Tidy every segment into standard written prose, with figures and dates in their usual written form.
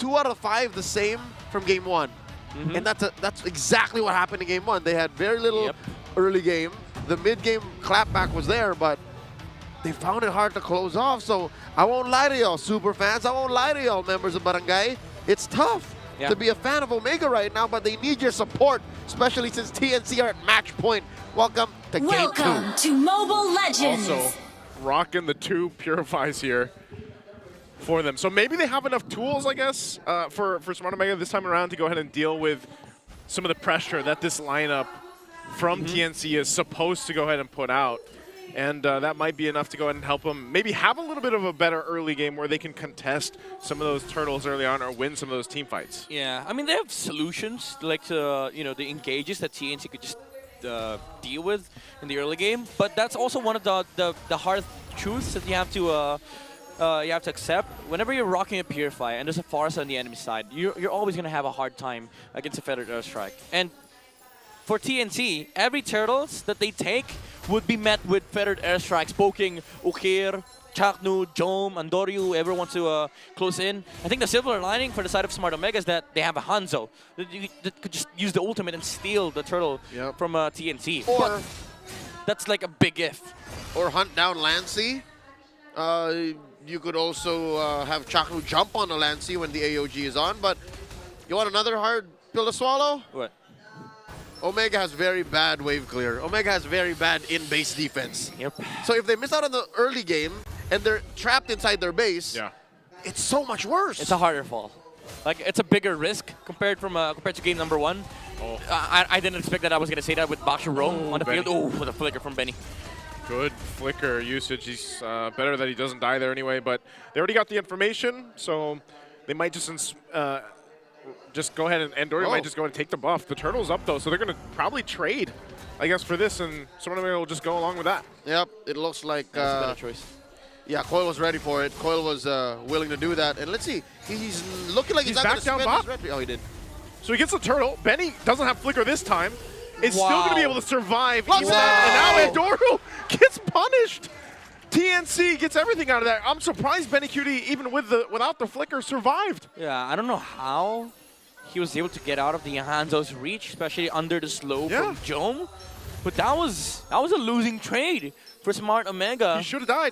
2 out of 5 the same from game 1. And that's exactly what happened in game 1. They had very little early game. The mid-game clapback was there, but they found it hard to close off. So I won't lie to y'all, super fans. I won't lie to y'all, members of Barangay. It's tough to be a fan of Omega right now, but they need your support, especially since TNC are at match point. Welcome to game 2. Welcome to Mobile Legends. Also, rocking the 2 Purifies here for them. So maybe they have enough tools, I guess, for Smart Omega this time around to go ahead and deal with some of the pressure that this lineup from TNC is supposed to go ahead and put out. And that might be enough to go ahead and help them maybe have a little bit of a better early game where they can contest some of those turtles early on or win some of those team fights. Yeah, I mean, they have solutions like the engages that TNC could just deal with in the early game. But that's also one of the hard truths that you have to accept. Whenever you're rocking a Purify and there's a Force on the enemy side, you're always going to have a hard time against a Feathered Airstrike. And for TNC, every turtles that they take would be met with Feathered Airstrikes, poking Ukir, Chaknu, Jom, Andoryu, whoever wants to close in. I think the silver lining for the side of Smart Omega is that they have a Hanzo that could just use the ultimate and steal the turtle from TNC. Or but that's like a big if. Or hunt down Lancy. You could also have Chaknu jump on the Lancy when the AOG is on, but you want another hard pill to swallow? What? Omega has very bad wave clear. Omega has very bad in-base defense. Yep. So if they miss out on the early game and they're trapped inside their base, it's so much worse. It's a harder fall. Like, it's a bigger risk compared to game number 1. Oh. I didn't expect that I was going to say that with Bakshu Rome on the field. Oh, with a flicker from Benny. Good flicker usage. He's better that he doesn't die there anyway, but they already got the information, so they might just go ahead and Dory might just go and take the buff. The turtle's up though, so they're going to probably trade, I guess, for this, and someone will just go along with that. Yep, it looks like that's a better choice. Yeah, Coil was ready for it. Coil was willing to do that, and let's see, he's looking like he's not going to back spend down his red. Oh, he did. So he gets the turtle. Benny doesn't have flicker this time. Is still going to be able to survive. Wow. And now Andoru gets punished. TNC gets everything out of that. I'm surprised Benny Cutie, even without the flicker, survived. Yeah, I don't know how he was able to get out of the Hanzo's reach, especially under the slow from Jom. But that was a losing trade for Smart Omega. He should have died.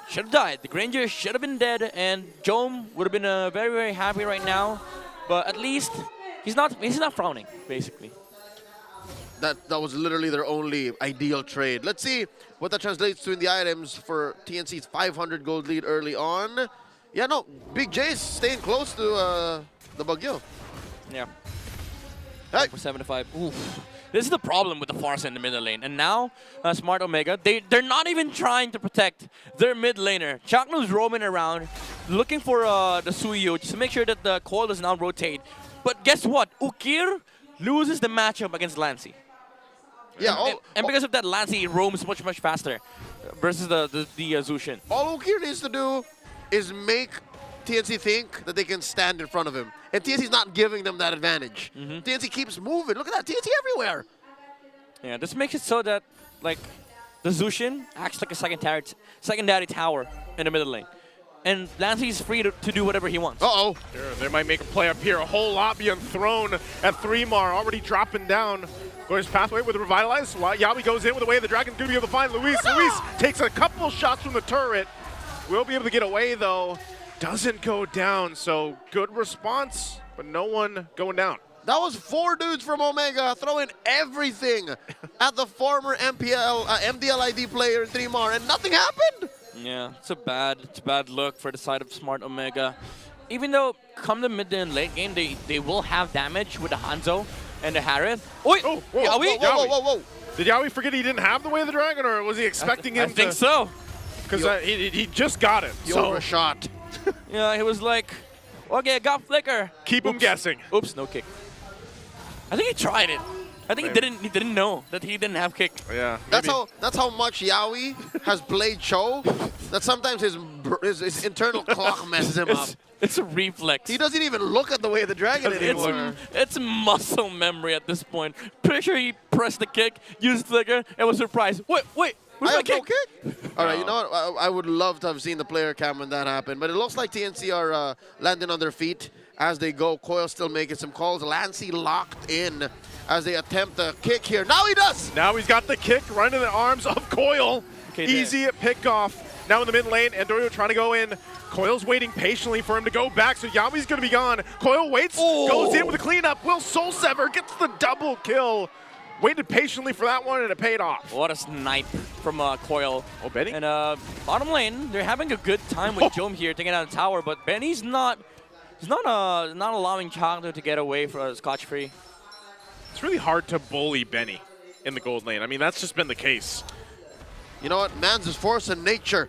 Should have died. The Granger should have been dead, and Jom would have been very, very happy right now. But at least he's not frowning, basically. That was literally their only ideal trade. Let's see what that translates to in the items for TNC's 500 gold lead early on. Yeah, no, Big J's staying close to the Bagyo. Yeah. Hey. For 7 to 5. Oof. This is the problem with the Force in the middle lane. And now, Smart Omega, they're not even trying to protect their mid laner. Chaknu's roaming around, looking for the Suyo just to make sure that the coil does not rotate. But guess what? Ukir loses the matchup against Lancy. Yeah, and because of that, Lancy roams much faster versus the Zushin. All Ukir needs to do is make TNC think that they can stand in front of him. And TNC's not giving them that advantage. TNC keeps moving. Look at that, TNC everywhere. Yeah, this makes it so that, like, the Zushin acts like a secondary tower in the middle lane. And Lancy's free to do whatever he wants. Uh-oh. They might make a play up here. A whole lot being thrown at 3mar, already dropping down. Goes pathway with Revitalize. Yawi goes in with the way of the dragon. Going to be able to find Luis. Luis takes a couple shots from the turret. Will be able to get away, though. Doesn't go down, so good response, but no one going down. That was 4 dudes from Omega throwing everything at the former MDLID player in 3mar, and nothing happened. Yeah, it's a bad look for the side of Smart Omega. Even though come the mid and late game, they will have damage with the Hanzo and the Harith. Oi! Oh, Yawi? Whoa. Did Yawi forget he didn't have the way of the dragon, or was he expecting him to? I think so. Because he just got it. You overshot. Yeah, he was like, okay, I got flicker. Keep him guessing. Oops, no kick. I think he tried it. I think he didn't know that he didn't have kick. Yeah. That's how much Yawi has played Cho, that sometimes his internal clock messes him up. It's a reflex. He doesn't even look at the way of the dragon anymore. It's muscle memory at this point. Pretty sure he pressed the kick, used flicker, and was surprised. Wait. I have no kick? All right, you know what? I would love to have seen the player cam when that happened, but it looks like TNC are landing on their feet as they go. Coil still making some calls. Lancey locked in as they attempt the kick here. Now he does! Now he's got the kick right in the arms of Coil. Okay, Easy pick off. Now in the mid lane, Andorio trying to go in. Coil's waiting patiently for him to go back, so Yawi's going to be gone. Coil waits, goes in with a cleanup. Will Soul Sever gets the double kill. Waited patiently for that one, and it paid off. What a snipe from Coil. Oh, Benny? And bottom lane, they're having a good time with Jom here taking out the tower, but Benny's not allowing Chagno to get away from scotch-free. It's really hard to bully Benny in the gold lane. I mean, that's just been the case. You know what? Man's is force and nature.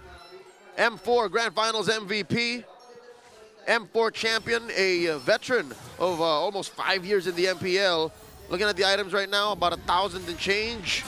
M4 Grand Finals MVP. M4 champion, a veteran of almost 5 years in the MPL. Looking at the items right now, about 1,000 and change.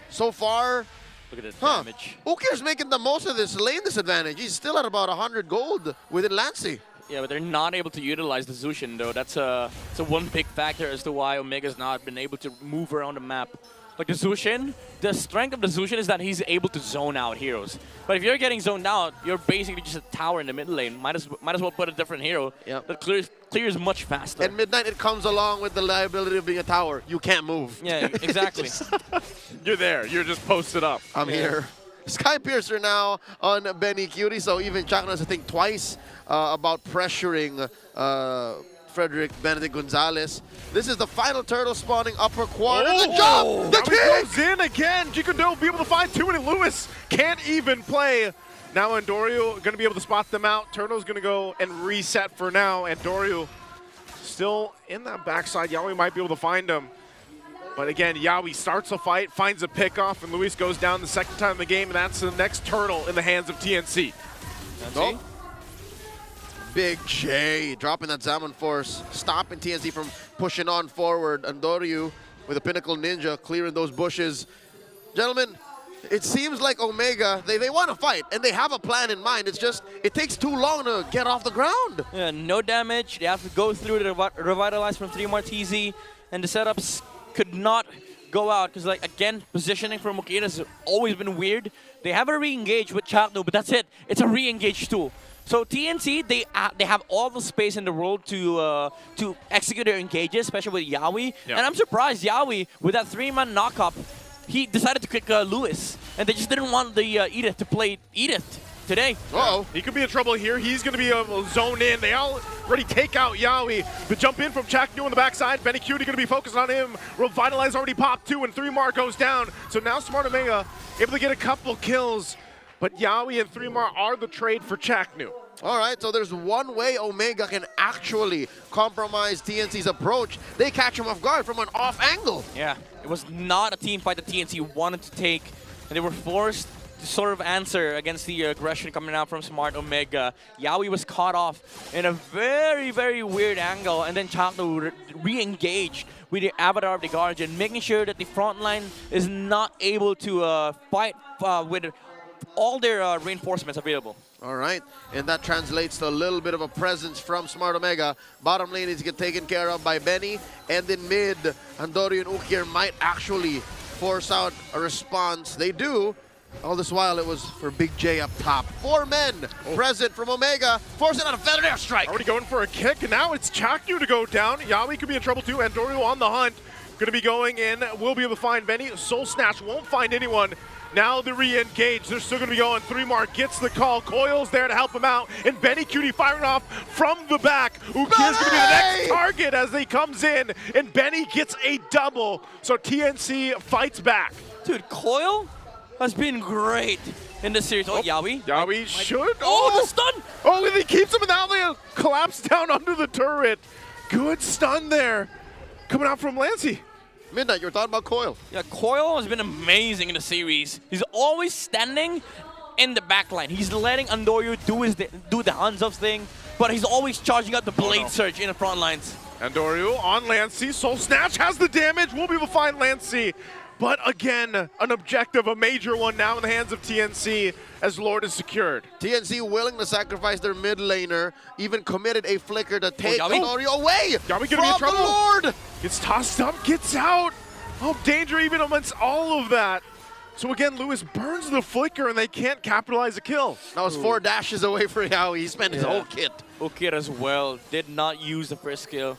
So far, Look at the damage. Ukir's making the most of this lane disadvantage. He's still at about 100 gold within Lancey. Yeah, but they're not able to utilize the Zushin, though. That's a one big factor as to why Omega's not been able to move around the map. Like the Zushin, the strength of the Zushin is that he's able to zone out heroes. But if you're getting zoned out, you're basically just a tower in the mid lane. Might as well put a different hero that clears much faster. At midnight, it comes along with the liability of being a tower. You can't move. Yeah, exactly. You're there. You're just posted up. I'm here. Sky Piercer now on Benny Cutie, so even Chagno has to think twice about pressuring Frederick Benedict Gonzalez. This is the final turtle spawning upper quad. And the jump! The kick! Goes in again. Jikundo will be able to find too many. Lewis can't even play. Now Andorio going to be able to spot them out. Turtle's going to go and reset for now. Andorio still in that backside. Yawi might be able to find him. But again, Yawi starts a fight, finds a pickoff, and Luis goes down the second time in the game, and that's the next turtle in the hands of TNC. Nope. Big J dropping that Zaman Force, stopping TNC from pushing on forward. Andorio with a Pinnacle Ninja clearing those bushes. Gentlemen, it seems like Omega, they want to fight, and they have a plan in mind. It's just, it takes too long to get off the ground. Yeah, no damage. They have to go through the revitalize from 3 more TZ, and the setups could not go out because, like, again, positioning from Mukina has always been weird. They haven't re-engaged with Chagno, but that's it. It's a re-engage tool. So TNC, they have all the space in the world to execute their engages, especially with Yawi. Yep. And I'm surprised Yawi, with that 3-man knock-up, he decided to kick Lewis. And they just didn't want the Edith to play Edith today. Uh-oh. He could be in trouble here. He's going to be able to zone in. They already take out Yawi. The jump in from Chagno on the backside. Benny Cutie going to be focused on him. Revitalize already popped 2, and 3 Mar goes down. So now Smart Omega able to get a couple kills. But Yawi and 3 Mar are the trade for Chagno. All right, so there's one way Omega can actually compromise TNC's approach. They catch him off guard from an off angle. Yeah, it was not a team fight that TNC wanted to take, and they were forced to sort of answer against the aggression coming out from Smart Omega. Yawi was caught off in a very, very weird angle, and then Chagno re-engaged with the Avatar of the Guardian, making sure that the front line is not able to fight with all their reinforcements available. All right, and that translates to a little bit of a presence from Smart Omega. Bottom lane is get taken care of by Benny, and in mid, Andorio and Ukir might actually force out a response. They do. All this while, it was for Big J up top. 4 men present from Omega, forcing out a feathered airstrike. Already going for a kick, and now it's Chagno to go down. Yawi could be in trouble too. Andorio on the hunt. Going to be going in. Will be able to find Benny. Soul Snatch won't find anyone. Now the re-engage. They're still going to be going. 3 Mar gets the call. Coil's there to help him out. And Benny Cutie firing off from the back. Ukir's going to be the next target as he comes in. And Benny gets a double. So TNC fights back. Dude, Coil has been great in this series. Oh, Yawi. Yawi should. Oh, the stun! Oh, and he keeps him, and now they collapse down under the turret. Good stun there. Coming out from Lancey. Midnight, you were talking about Coil. Yeah, Coil has been amazing in the series. He's always standing in the backline. He's letting Andorio do the hands-off thing, but he's always charging out the blade surge in the front lines. Andorio on Lancey. Soul Snatch has the damage. We'll be able to find Lancey. But again, an objective, a major one now in the hands of TNC as Lord is secured. TNC willing to sacrifice their mid laner, even committed a flicker to take Andorio away Yawi from gonna be in trouble. the Lord. Gets tossed up, gets out. Oh, danger even amongst all of that. So again, Lewis burns the flicker and they can't capitalize a kill. That was 4 dashes away for Yaoi. He spent his whole kit. Ukir as well did not use the first skill.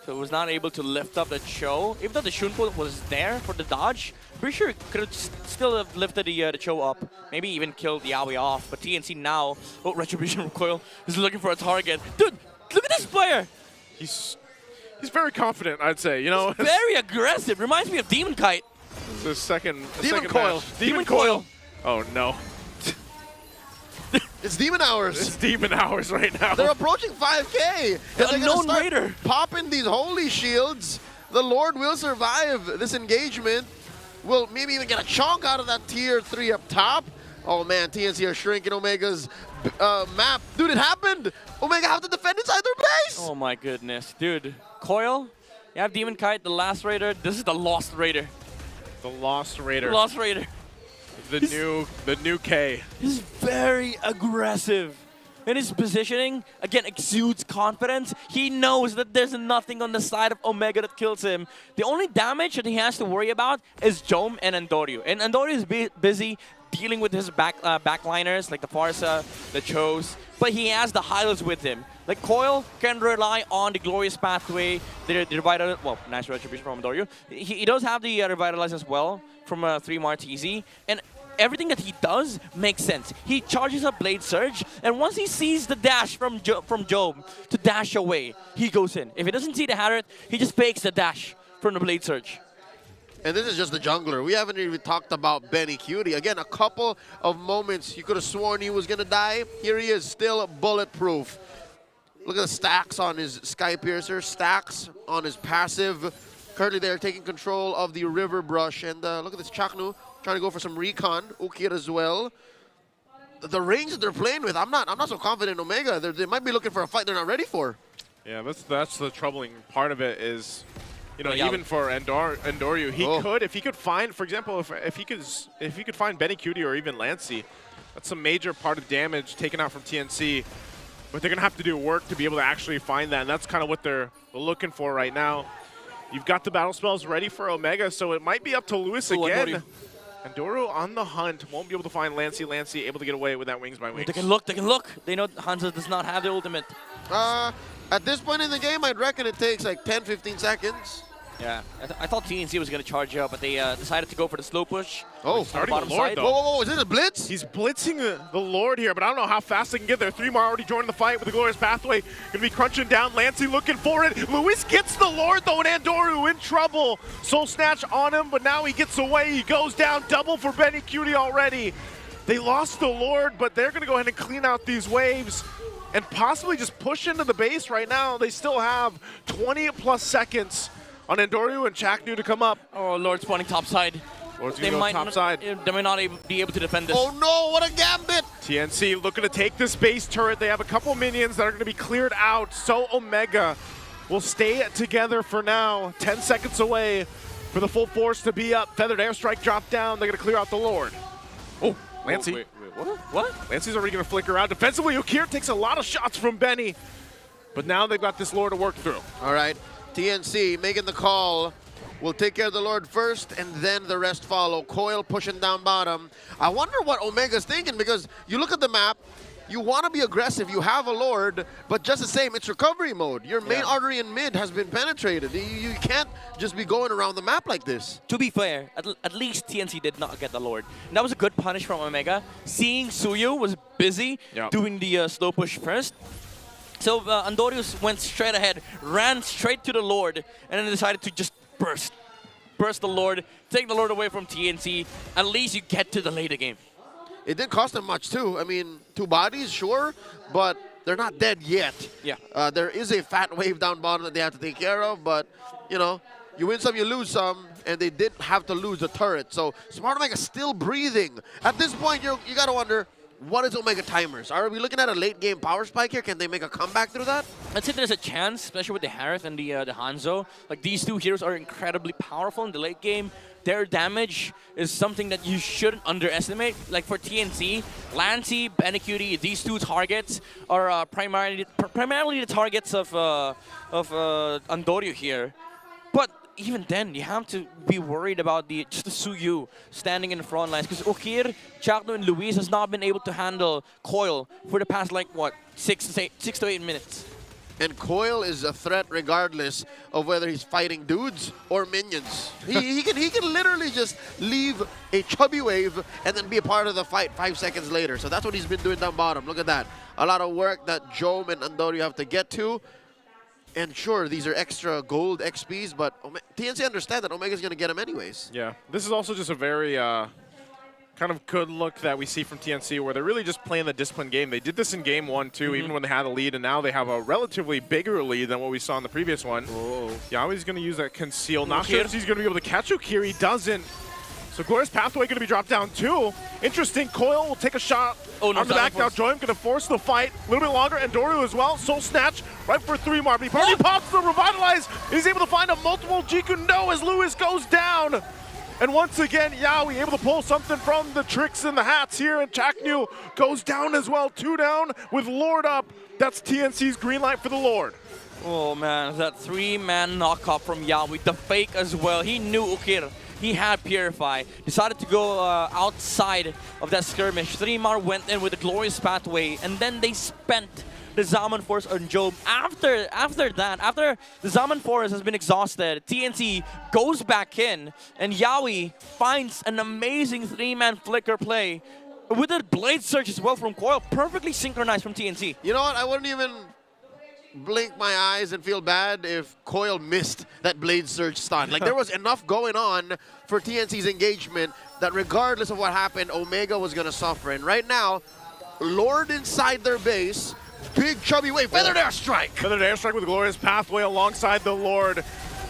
So was not able to lift up the Cho. Even though the Shunpo was there for the dodge, pretty sure could have still have lifted the Cho up. Maybe even killed Yaoi off. But TNC now, Retribution Recoil is looking for a target. Dude, look at this player! He's very confident, I'd say. You know, very aggressive. Reminds me of Demon Kite. This is the second Coil. Match. Demon Coil. Oh no. It's Demon Hours. It's Demon Hours right now. They're approaching 5K. The unknown raider. Popping these holy shields. The Lord will survive this engagement. Will maybe even get a chunk out of that tier 3 up top. Oh man, TNC are shrinking Omega's map. Dude, it happened. Omega have to defend inside their base. Oh my goodness, dude. Coil, you have Demon Kite, the last raider. This is the Lost Raider. The Lost Raider. The Lost Raider. The new K. He's very aggressive. And his positioning, again, exudes confidence. He knows that there's nothing on the side of Omega that kills him. The only damage that he has to worry about is Jome and Andoryu. And Andoryu is busy dealing with his backliners, like the Farsa, the Chos. But he has the Hylos with him. Like Coil can rely on the Glorious Pathway, the Revitalize, well, nice retribution from Andoryu. He does have the Revitalize as well from 3 Martese. And everything that he does makes sense. He charges up Blade Surge, and once he sees the dash from Job to dash away, he goes in. If he doesn't see the Hadret, he just fakes the dash from the Blade Surge. And this is just the jungler. We haven't even talked about Benny Cutie. Again, a couple of moments you could have sworn he was going to die. Here he is, still bulletproof. Look at the stacks on his Sky Piercer, stacks on his passive. Currently, they're taking control of the River Brush. And look at this Chaknu trying to go for some recon. Ukir as well. The range that they're playing with, I'm not so confident in Omega. They might be looking for a fight they're not ready for. Yeah, that's the troubling part of it is, you know, even for Andoryu, he could, if he could find, for example, if he could find Benny Cutie or even Lancey, that's a major part of damage taken out from TNC. But they're gonna have to do work to be able to actually find that, and that's kind of what they're looking for right now. You've got the battle spells ready for Omega, so it might be up to Lewis again. Andoryu on the hunt, won't be able to find Lancey. Lancey able to get away with that Wings by Wings. They can look, they can look. They know Hanzo does not have the ultimate. At this point in the game, I'd reckon it takes like 10-15 seconds. Yeah, I thought TNC was going to charge up, but they decided to go for the slow push. Oh, starting the Lord, though. Whoa, is this a blitz? He's blitzing the Lord here, but I don't know how fast they can get there. 3 more already joined the fight with the Glorious Pathway. Gonna be crunching down. Lancey looking for it. Lewis gets the Lord, though, and Andoryu in trouble. Soul Snatch on him, but now he gets away. He goes down. Double for Benny Cutie already. They lost the Lord, but they're gonna go ahead and clean out these waves and possibly just push into the base right now. They still have 20+ seconds on Andoryu and Chaknu to come up. Oh, Lord spawning topside. Lord's gonna go topside. They might not be able to defend this. Oh no, what a gambit! TNC looking to take this base turret. They have a couple minions that are gonna be cleared out. So Omega will stay together for now. 10 seconds away for the full force to be up. Feathered Airstrike drop down. They're gonna clear out the Lord. Oh, Lancey. Wait, what? Lancey's already gonna flicker out. Defensively, Ukir takes a lot of shots from Benny. But now they've got this Lord to work through. All right. TNC making the call. We'll take care of the Lord first, and then the rest follow. Coil pushing down bottom. I wonder what Omega's thinking, because you look at the map, you want to be aggressive, you have a Lord, but just the same, it's recovery mode. Your main artery in mid has been penetrated. You can't just be going around the map like this. To be fair, at least TNC did not get the Lord. And that was a good punish from Omega. Seeing Suyu was busy doing the slow push first. So Andoryu went straight ahead, ran straight to the Lord, and then decided to just burst the Lord, take the Lord away from TNC. At least you get to the later game. It didn't cost them much too. I mean, 2 bodies, sure, but they're not dead yet. Yeah. There is a fat wave down bottom that they have to take care of, but you know, you win some, you lose some, and they didn't have to lose the turret. So Smart Omega still breathing. At this point, you got to wonder, what is Omega timers? Are we looking at a late game power spike here? Can they make a comeback through that? I'd say there's a chance, especially with the Harith and the Hanzo. Like, these 2 heroes are incredibly powerful in the late game. Their damage is something that you shouldn't underestimate. Like for TNC, Lancey, Benny Cutie, these 2 targets are primarily the targets of Andoryu here. But even then, you have to be worried about just the Suyu standing in the front lines. Because Okir, Chakno, and Luis has not been able to handle Coil for the past, like, what, 6 to 8 minutes. And Coil is a threat regardless of whether he's fighting dudes or minions. He can literally just leave a chubby wave and then be a part of the fight 5 seconds later. So that's what he's been doing down bottom. Look at that. A lot of work that Jome and Andorio have to get to. And sure, these are extra gold XPs, but TNC understand that Omega's going to get him anyways. Yeah, this is also just a very kind of good look that we see from TNC where they're really just playing the disciplined game. They did this in game 1 too, even when they had a lead, and now they have a relatively bigger lead than what we saw in the previous one. Yawi's going to use that conceal. Not sure if he's going to be able to catch Ukir. He doesn't. So Glorious Pathway going to be dropped down too. Interesting. Coil will take a shot on the back. Now Joim going to force the fight a little bit longer. And Doru as well. Soul Snatch right for 3 more. But he pops the Revitalize. He's able to find a multiple Jiku No as Lewis goes down. And once again, Yawi able to pull something from the tricks and the hats here. And Chaknu goes down as well. 2 down with Lord up. That's TNC's green light for the Lord. Oh man, that 3-man knockoff from Yawi. The fake as well. He knew Ukir. He had Purify, decided to go outside of that skirmish. 3-Mar went in with a Glorious Pathway, and then they spent the Zaman Force on Job. After the Zaman Force has been exhausted, TNC goes back in, and Yawi finds an amazing 3-man flicker play with a Blade Surge as well from Coil, perfectly synchronized from TNC. You know what? I wouldn't even blink my eyes and feel bad if Coil missed that Blade Surge stun. Like, there was enough going on for TNC's engagement that regardless of what happened, Omega was going to suffer. And right now, Lord inside their base, big chubby wave, Feathered Airstrike. Feathered Airstrike with Glorious Pathway alongside the Lord.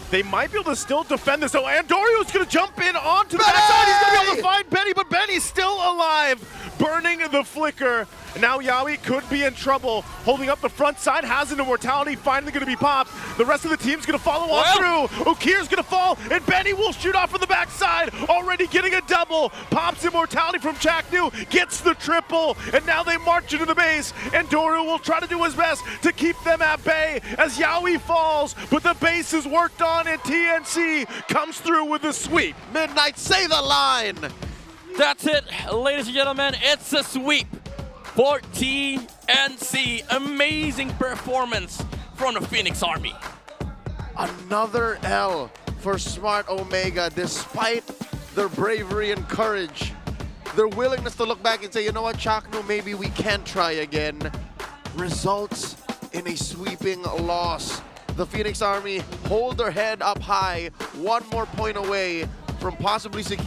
They might be able to still defend this. So Andorio's going to jump in onto the backside. He's going to be able to find Benny, but Benny's still alive, burning the flicker. And now Yawi could be in trouble. Holding up the front side, has an Immortality finally going to be popped. The rest of the team's going to follow on through. Ukir's going to fall, and Benny will shoot off from the backside. Already getting a double. Pops Immortality from Chaknu, gets the triple, and now they march into the base. And Doru will try to do his best to keep them at bay as Yawi falls, but the base is worked on, and TNC comes through with a sweep. Midnight, say the line. That's it, ladies and gentlemen. It's a sweep for TNC. Amazing performance from the Phoenix Army. Another L for Smart Omega, despite their bravery and courage. Their willingness to look back and say, you know what, Chaknu, maybe we can try again, results in a sweeping loss. The Phoenix Army hold their head up high, 1 more point away from possibly securing